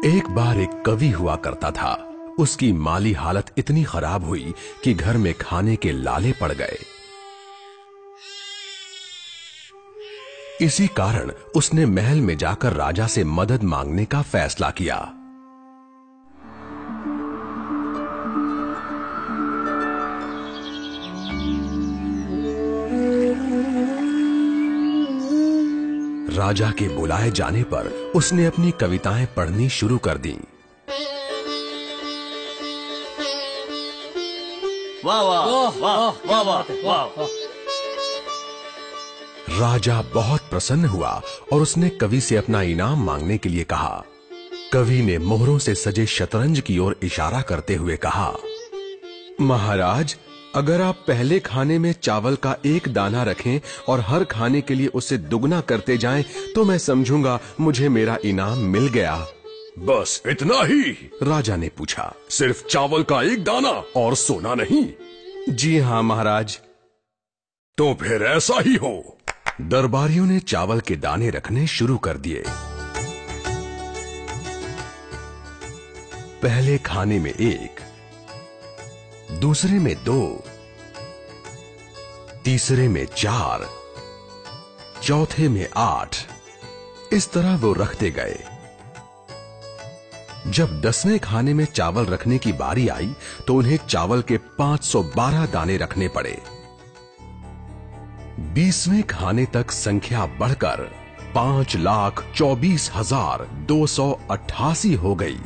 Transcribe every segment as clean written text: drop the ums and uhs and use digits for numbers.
एक बार एक कवि हुआ करता था। उसकी माली हालत इतनी खराब हुई कि घर में खाने के लाले पड़ गए। इसी कारण उसने महल में जाकर राजा से मदद मांगने का फैसला किया। राजा के बुलाए जाने पर उसने अपनी कविताएं पढ़नी शुरू कर दी। वाह वाह वाह वाह वाह वाह। राजा बहुत प्रसन्न हुआ और उसने कवि से अपना इनाम मांगने के लिए कहा। कवि ने मोहरों से सजे शतरंज की ओर इशारा करते हुए कहा, महाराज, अगर आप पहले खाने में चावल का एक दाना रखें और हर खाने के लिए उसे दुगना करते जाएं, तो मैं समझूंगा मुझे मेरा इनाम मिल गया। बस इतना ही? राजा ने पूछा। सिर्फ चावल का एक दाना और सोना नहीं? जी हाँ महाराज। तो फिर ऐसा ही हो। दरबारियों ने चावल के दाने रखने शुरू कर दिए। पहले खाने में 1, दूसरे में 2, तीसरे में 4, चौथे में 8। इस तरह वो रखते गए। जब 10वें खाने में चावल रखने की बारी आई तो उन्हें चावल के 512 दाने रखने पड़े। 20वें खाने तक संख्या बढ़कर 5,24,288 हो गई।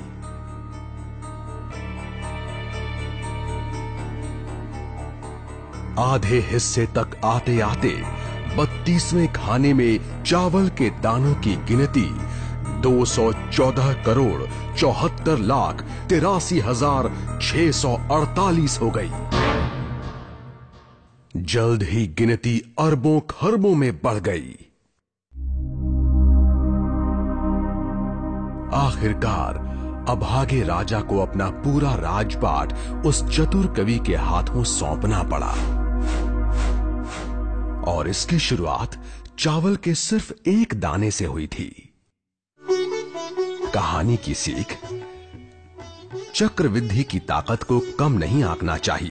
आधे हिस्से तक आते आते 32वें खाने में चावल के दानों की गिनती 214,74,83,648 हो गई। जल्द ही गिनती अरबों खरबों में बढ़ गई। आखिरकार अभागे राजा को अपना पूरा राजपाट उस चतुर कवि के हाथों सौंपना पड़ा। और इसकी शुरुआत चावल के सिर्फ एक दाने से हुई थी। कहानी की सीख: चक्रवृद्धि की ताकत को कम नहीं आंकना चाहिए।